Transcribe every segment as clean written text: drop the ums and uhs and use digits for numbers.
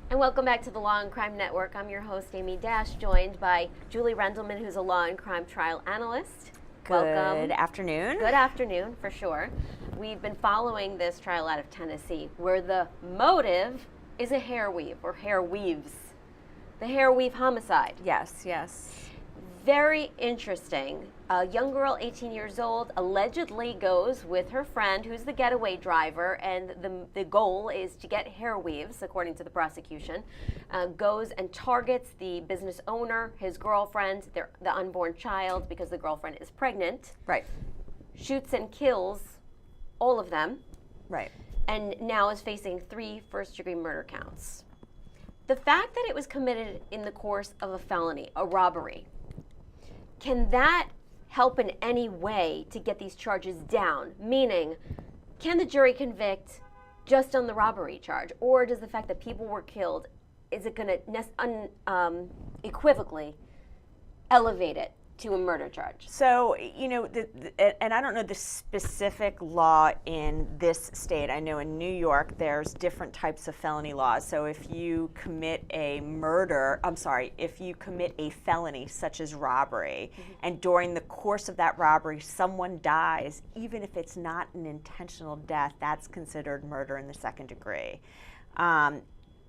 And welcome back to the Law and Crime Network. I'm your host, Amy Dash, joined by Julie Rendelman, who's a law and crime trial analyst. Welcome. Good afternoon. Good afternoon, for sure. We've been following this trial out of Tennessee, where the motive is a hair weave, or hair weaves. The hair weave homicide. Yes, yes. Very interesting. A young girl, 18 years old, allegedly goes with her friend, who's the getaway driver, and the goal is to get hair weaves, according to the prosecution. Goes and targets the business owner, his girlfriend, the unborn child, because the girlfriend is pregnant. Right. Shoots and kills all of them. Right. And now is facing 3 first-degree murder counts. The fact that it was committed in the course of a felony, a robbery, can that help in any way to get these charges down? Meaning, can the jury convict just on the robbery charge? Or does the fact that people were killed, is it going to unequivocally elevate it to a murder charge? So, you know, and I don't know the specific law in this state. I know in New York there's different types of felony laws. So if you commit a if you commit a felony such as robbery, and during the course of that robbery someone dies, even if it's not an intentional death, that's considered murder in the second degree.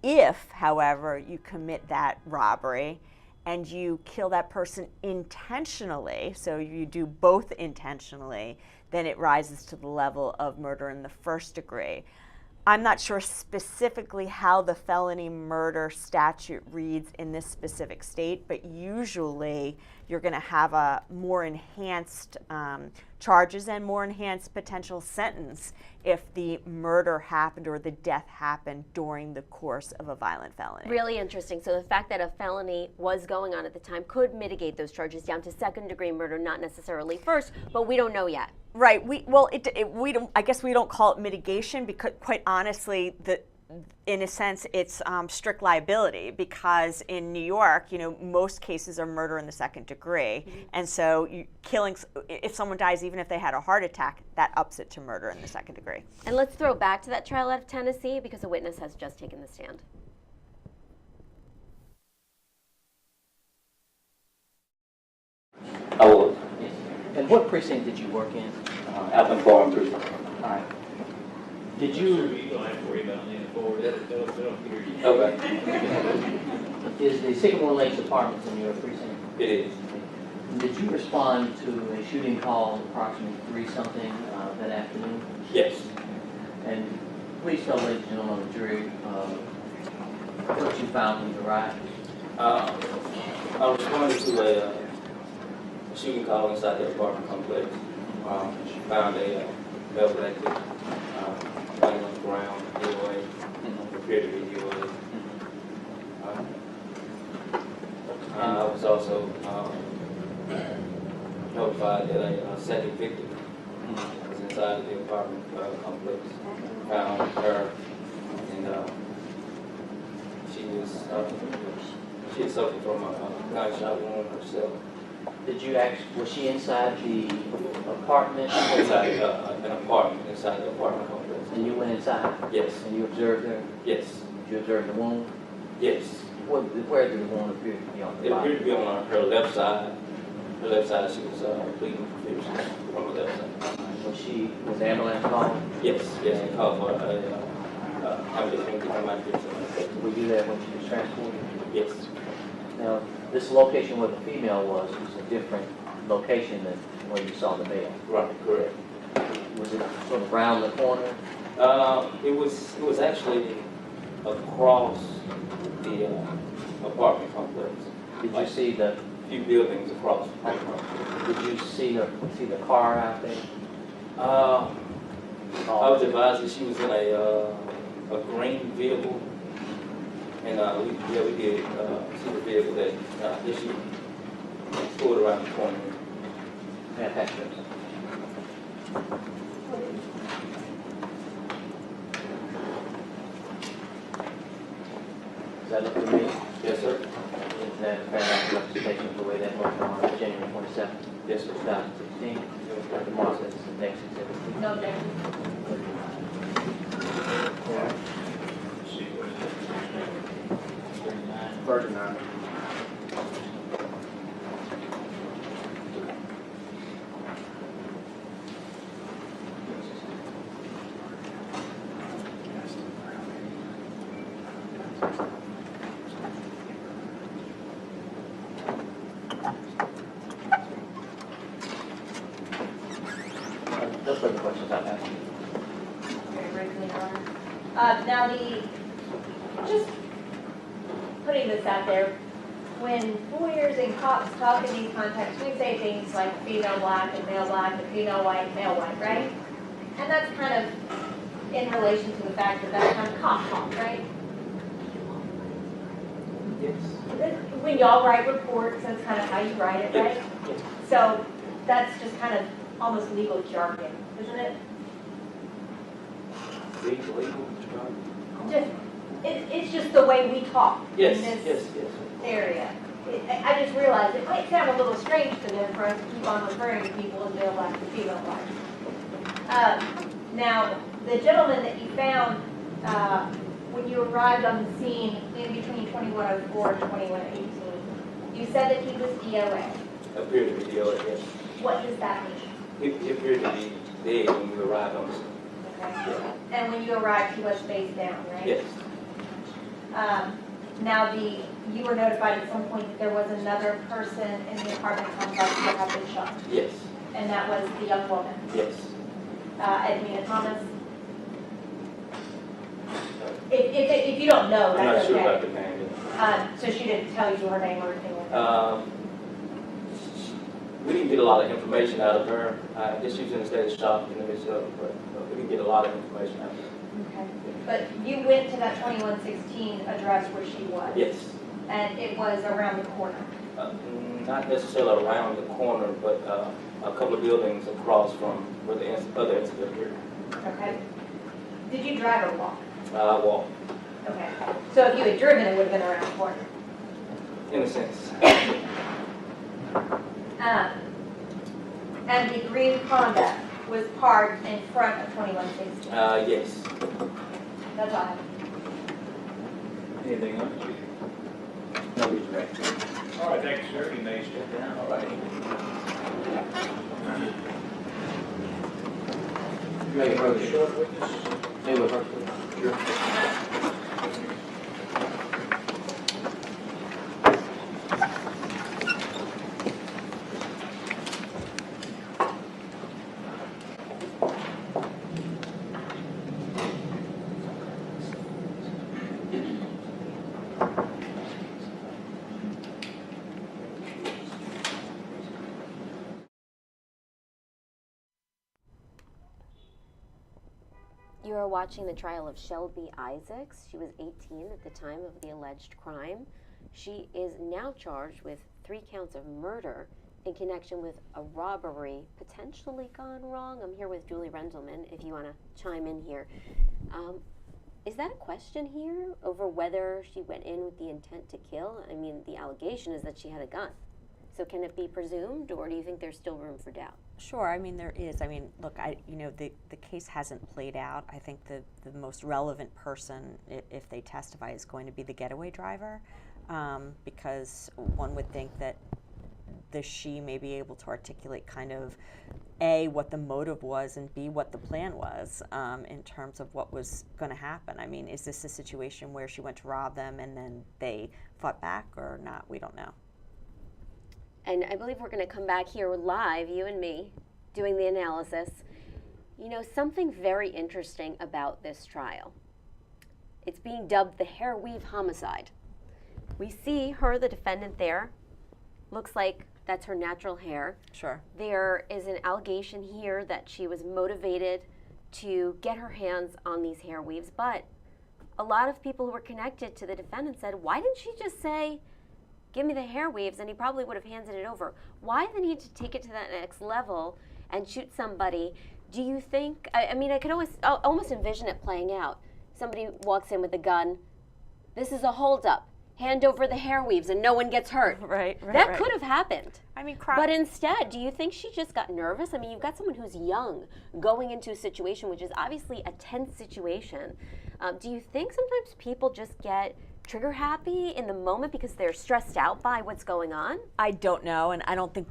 If, however, you commit that robbery and you kill that person intentionally, so you do both intentionally, then it rises to the level of murder in the first degree. I'm not sure specifically how the felony murder statute reads in this specific state, but usually you're going to have a more enhanced charges and more enhanced potential sentence if the murder happened or the death happened during the course of a violent felony. Really interesting. So the fact that a felony was going on at the time could mitigate those charges down to second-degree murder, not necessarily first, but we don't know yet. Right. We don't. I guess we don't call it mitigation because, quite honestly, in a sense, it's strict liability, because in New York, you know, most cases are murder in the second degree, and so if someone dies, even if they had a heart attack, that ups it to murder in the second degree. And let's throw back to that trial out of Tennessee, because a witness has just taken the stand. I was. And what precinct did you work in? Alvin Farm 3. All right. Did you? You don't have to worry about leaning forward. They don't hear you. Okay. Is the Sycamore Lakes Apartments in your precinct? It is. Did you respond to a shooting call approximately 3-something that afternoon? Yes. And please tell ladies and gentlemen of the jury what you found when you arrived. I responded to a shooting call inside the apartment complex. Found a double active laying on the ground, DOA, appeared to be DOA. I was also notified that a second victim was inside the apartment complex. Found her, and she had suffered from a gunshot wound herself. Did you was she inside the apartment? Inside an apartment, inside the apartment complex. And you went inside? Yes. And you observed her? Yes. Did you observe the wound? Yes. Where did the wound appear to be on the It body? appeared to be on her left side. Her left side, she was bleeding profusely from her left side. Was the ambulance called? Yes, yes, they called for ambulance to come out here. Were you there when she was transported? Yes. Now, this location where the female was a different location than where you saw the male. Right, correct. Was it sort of around the corner? It was actually across the apartment complex. Did you see the? Few buildings across. Did you see the car out there? I was advised that she was in a green vehicle, and we did see the vehicle that she pulled around the corner. Fantastic. Does that look familiar? Yes, sir. Is that a fair representation of the way that looked on January 27th, Yes, sir. 2016? Dr. Moss, this is the next exhibit. No, Judge. Yeah. Virgin 9. Those were the questions I had. Very briefly, Your Honor. Now just putting this out there, when lawyers and cops talk in these contexts, we say things like female black and male black and female white, right? And that's kind of in relation to the fact that that's kind of cop talk, right? Yes. When y'all write reports, that's kind of how you write it, right? Yes. So that's just kind of almost legal jargon, isn't it? Legal. Just, it's just the way we talk Yes, in this yes. area. I just realized it might sound a little strange to them for us to keep on referring to people as male black and female black. Now, the gentleman that you found when you arrived on the scene in between 2104 and 2118, you said that he was DOA. Appeared to be DOA, yes. What does that mean? He appeared to be dead when we arrived on the scene. Okay. And when you arrived, he was face down, right? Yes. Now, you were notified at some point that there was another person in the apartment complex that had been shot, Yes. and that was the young woman, Yes. Edwina Thomas. If you don't know, I'm not that's sure about okay. the name. Yet. So she didn't tell you her name or anything like that? We didn't get a lot of information out of her. I guess she was in a state of shock in the midst of it, but we didn't get a lot of information out of her. Okay. But you went to that 2116 address where she was? Yes. And it was around the corner? Not necessarily around the corner, but a couple of buildings across from where the other incident occurred. Okay. Did you drive or walk? I walked, Okay. So if you had driven, it would have been around the corner? in a sense. And the green Honda was parked in front of 2116? Yes. That's all I have. Anything else? No reason back. All right, thank you, sir. You may step down. All right. Maybe for the short witness? Maybe with her. Sure. You are watching the trial of Shelby Isaacs. She was 18 at the time of the alleged crime. She is now charged with 3 counts of murder in connection with a robbery potentially gone wrong. I'm here with Julie Rendelman, if you want to chime in here. Is that a question here over whether she went in with the intent to kill? I mean, the allegation is that she had a gun. So can it be presumed, or do you think there's still room for doubt? Sure. I mean, there is. I mean, look, the case hasn't played out. I think the most relevant person, if they testify, is going to be the getaway driver, because one would think that she may be able to articulate kind of A, what the motive was, and B, what the plan was in terms of what was going to happen. I mean, is this a situation where she went to rob them and then they fought back or not? We don't know. And I believe we're going to come back here live, you and me, doing the analysis. You know, something very interesting about this trial. It's being dubbed the hair weave homicide. We see her, the defendant there. Looks like that's her natural hair. Sure. There is an allegation here that she was motivated to get her hands on these hair weaves, but a lot of people who were connected to the defendant said, why didn't she just say, give me the hair weaves, and he probably would have handed it over. Why the need to take it to that next level and shoot somebody? Do you think, I mean, I could almost envision it playing out. Somebody walks in with a gun. This is a holdup. Hand over the hair weaves and no one gets hurt. Right. That could have happened. I mean, but instead, do you think she just got nervous? I mean, you've got someone who's young going into a situation which is obviously a tense situation. Do you think sometimes people just get trigger happy in the moment because they're stressed out by what's going on? I don't know, and I don't think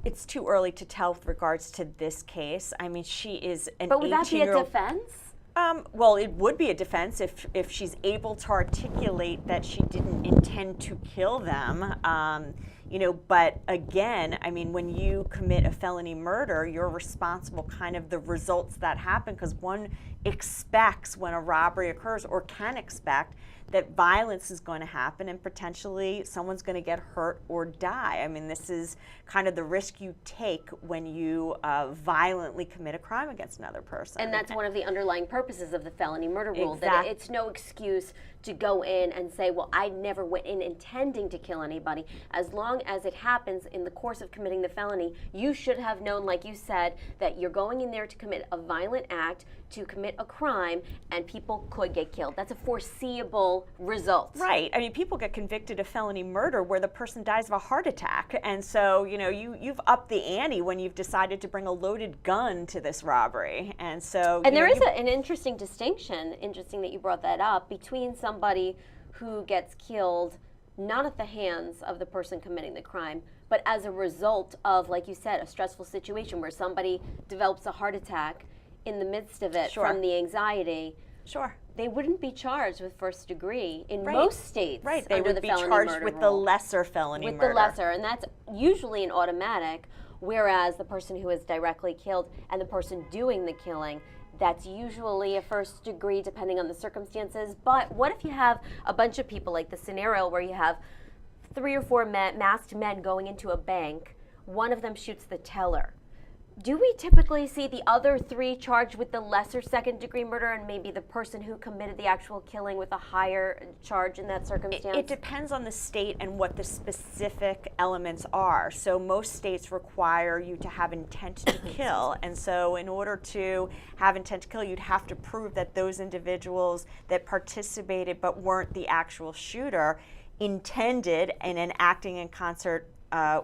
it's too early to tell with regards to this case. I mean, she is an 18-year-old. But would that be a defense? Well, it would be a defense if she's able to articulate that she didn't intend to kill them. But again, I mean, when you commit a felony murder, you're responsible kind of the results that happen, because one expects when a robbery occurs, or can expect, that violence is going to happen and potentially someone's going to get hurt or die. I mean, this is kind of the risk you take when you violently commit a crime against another person. And that's one of the underlying purposes of the felony murder rule, that it's no excuse to go in and say, well, I never went in intending to kill anybody. As long as it happens in the course of committing the felony, you should have known, like you said, that you're going in there to commit a violent act, to commit a crime, and people could get killed. That's a foreseeable result. Right. I mean, people get convicted of felony murder where the person dies of a heart attack. And so, you've upped the ante when you've decided to bring a loaded gun to this robbery. And so, and there is an interesting distinction, interesting that you brought that up, between somebody who gets killed not at the hands of the person committing the crime, but as a result of, like you said, a stressful situation where somebody develops a heart attack in the midst of it from the anxiety. Sure. They wouldn't be charged with first degree in most states. Right. They under would the be felony charged murder with rule. the lesser felony murder. With the lesser, and that's usually an automatic, whereas the person who is directly killed and the person doing the killing, that's usually a first degree depending on the circumstances. But what if you have a bunch of people, like the scenario where you have 3 or 4 masked men going into a bank, one of them shoots the teller? Do we typically see the other 3 charged with the lesser second-degree murder, and maybe the person who committed the actual killing with a higher charge in that circumstance? It depends on the state and what the specific elements are. So most states require you to have intent to kill, and so in order to have intent to kill, you'd have to prove that those individuals that participated but weren't the actual shooter intended and in acting in concert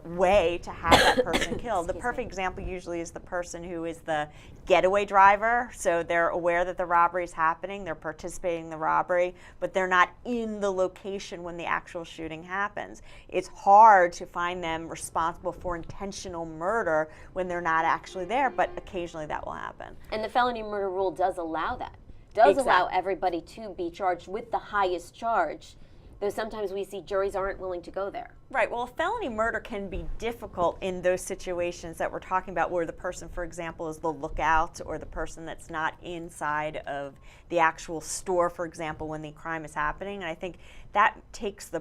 way to have that person killed. The perfect example usually is the person who is the getaway driver. So they're aware that the robbery is happening, they're participating in the robbery, but they're not in the location when the actual shooting happens. It's hard to find them responsible for intentional murder when they're not actually there, but occasionally that will happen. And the felony murder rule does allow that. Does allow everybody to be charged with the highest charge, though sometimes we see juries aren't willing to go there. Right. Well, felony murder can be difficult in those situations that we're talking about, where the person, for example, is the lookout, or the person that's not inside of the actual store, for example, when the crime is happening. And I think that takes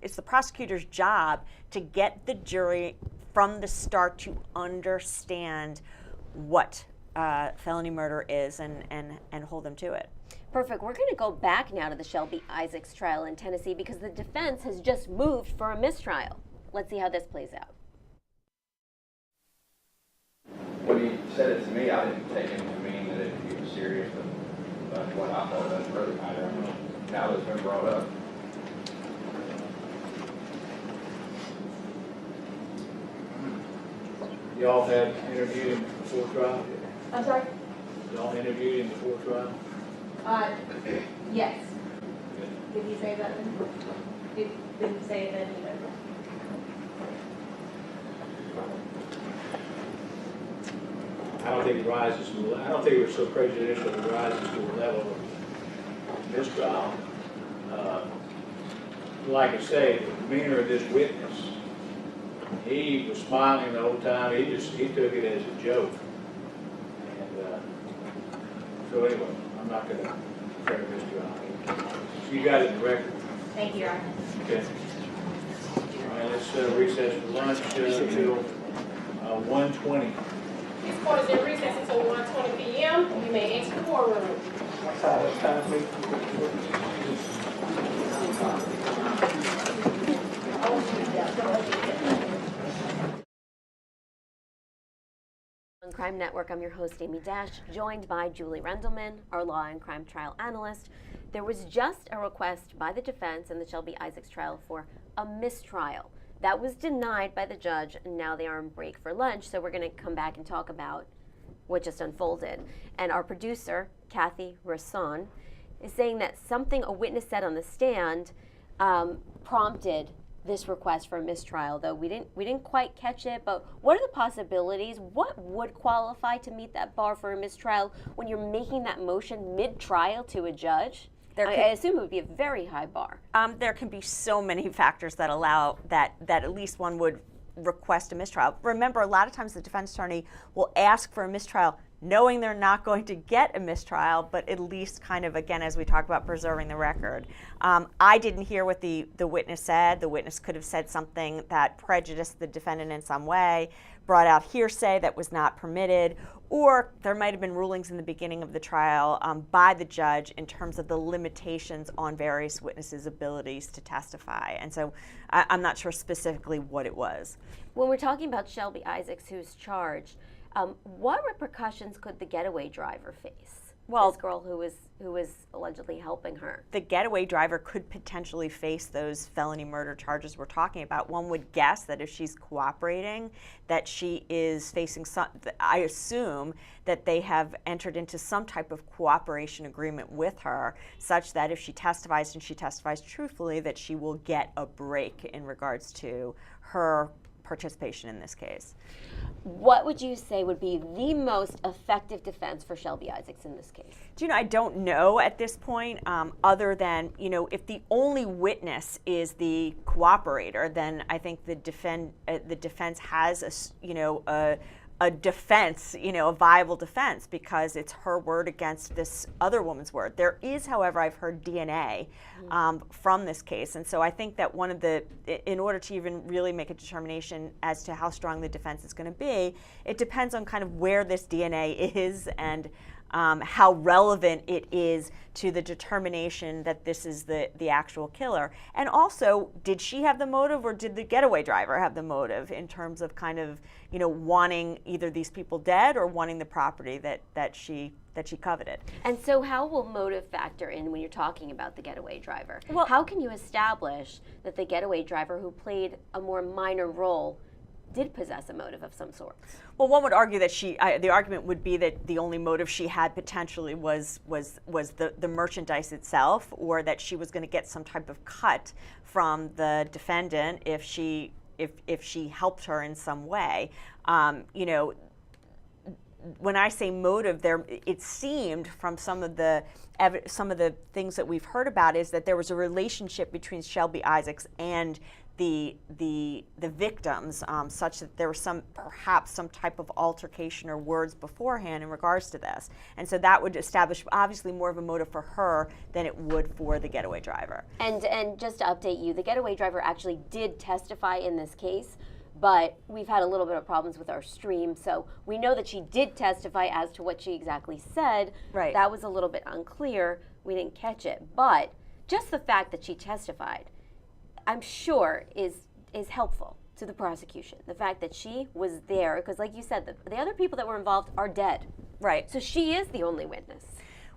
it's the prosecutor's job to get the jury from the start to understand what felony murder is and hold them to it. Perfect. We're going to go back now to the Shelby Isaacs trial in Tennessee because the defense has just moved for a mistrial. Let's see how this plays out. When he said it to me, I didn't take it to mean that it was serious, but what I thought that further matter. Now that it's been brought up. Y'all had interviewed him before trial? I'm sorry? Y'all interviewed him before trial? Yes. Did he say that then? Didn't say it then either. I don't think it rises to, I don't think it was so prejudicial it rises to a level of mistrial. Like I say, the demeanor of this witness, he was smiling the whole time. He took it as a joke. And so anyway, I'm not going to carry mistrial. You got it in the record. Thank you, Your Honor. Okay. All right, let's recess for lunch until 1:20. This court is in recess until 1:20 p.m. You may enter the courtroom. On Crime Network, I'm your host, Amy Dash, joined by Julie Rendelman, our law and crime trial analyst. There was just a request by the defense in the Shelby Isaacs trial for a mistrial. That was denied by the judge, and now they are on break for lunch, so we're going to come back and talk about what just unfolded. And our producer, Kathy Rasson, is saying that something a witness said on the stand prompted this request for a mistrial, though we didn't quite catch it. But what are the possibilities? What would qualify to meet that bar for a mistrial when you're making that motion mid-trial to a judge? I assume it would be a very high bar. There can be so many factors that allow that at least one would request a mistrial. Remember, a lot of times the defense attorney will ask for a mistrial knowing they're not going to get a mistrial, but at least kind of, again, as we talk about preserving the record. I didn't hear what the witness said. The witness could have said something that prejudiced the defendant in some way, brought out hearsay that was not permitted, or there might have been rulings in the beginning of the trial by the judge in terms of the limitations on various witnesses' abilities to testify. And so I'm not sure specifically what it was. When we're talking about Shelby Isaacs, who's charged, what repercussions could the getaway driver face? Well, this girl who was allegedly helping her. The getaway driver could potentially face those felony murder charges we're talking about. One would guess that if she's cooperating, that she is facing some, I assume that they have entered into some type of cooperation agreement with her, such that if she testifies and she testifies truthfully, that she will get a break in regards to her participation in this case. What would you say would be the most effective defense for Shelby Isaacs in this case? Do you know, I don't know at this point, other than, if the only witness is the cooperator, then I think the defense has a defense, a viable defense, because it's her word against this other woman's word. There is, however, I've heard DNA from this case, and so I think that in order to even really make a determination as to how strong the defense is going to be, it depends on kind of where this DNA is and how relevant it is to the determination that this is the actual killer. And also, did she have the motive, or did the getaway driver have the motive in terms of kind of, wanting either these people dead or wanting the property that she coveted? And so how will motive factor in when you're talking about the getaway driver? Well, how can you establish that the getaway driver, who played a more minor role, did possess a motive of some sort? Well, one would argue that the argument would be that the only motive she had potentially was the merchandise itself, or that she was going to get some type of cut from the defendant if she helped her in some way. When I say motive, it seemed from some of the things that we've heard about is that there was a relationship between Shelby Isaacs and the victims, such that there was perhaps some type of altercation or words beforehand in regards to this. And so that would establish obviously more of a motive for her than it would for the getaway driver. And just to update you, the getaway driver actually did testify in this case, but we've had a little bit of problems with our stream, so we know that she did testify as to what she exactly said. Right. That was a little bit unclear. We didn't catch it. But just the fact that she testified, I'm sure is helpful to the prosecution. The fact that she was there, because like you said, the other people that were involved are dead. Right. So she is the only witness.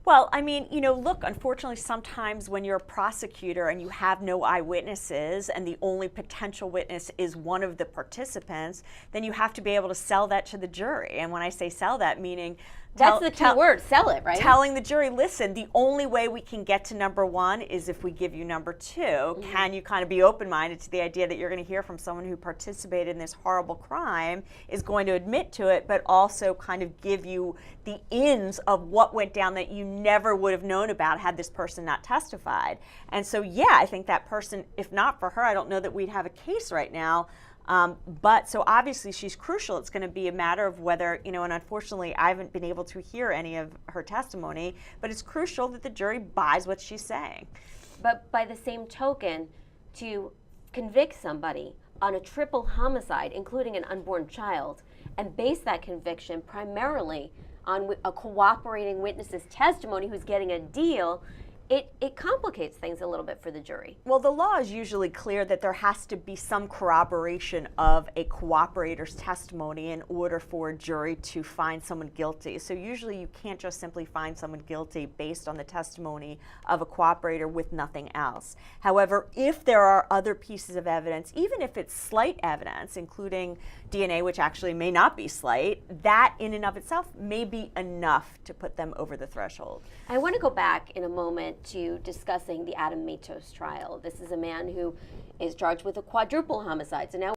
Well, I mean, look, unfortunately, sometimes when you're a prosecutor and you have no eyewitnesses and the only potential witness is one of the participants, then you have to be able to sell that to the jury. And when I say sell that, meaning that's the key word, sell it, right? Telling the jury, listen, the only way we can get to number one is if we give you number two. Mm-hmm. Can you kind of be open-minded to the idea that you're going to hear from someone who participated in this horrible crime, is going to admit to it, but also kind of give you the ins of what went down that you never would have known about had this person not testified. And so, yeah, I think that person, if not for her, I don't know that we'd have a case right now. But so obviously she's crucial. It's going to be a matter of whether, and unfortunately I haven't been able to hear any of her testimony, but it's crucial that the jury buys what she's saying. But by the same token, to convict somebody on a triple homicide, including an unborn child, and base that conviction primarily on a cooperating witness's testimony who's getting a deal, it complicates things a little bit for the jury. Well, the law is usually clear that there has to be some corroboration of a cooperator's testimony in order for a jury to find someone guilty. So usually you can't just simply find someone guilty based on the testimony of a cooperator with nothing else. However, if there are other pieces of evidence, even if it's slight evidence, including DNA, which actually may not be slight, that in and of itself may be enough to put them over the threshold. I want to go back in a moment segment to discussing the Adam Matos trial. This is a man who is charged with a quadruple homicide. So now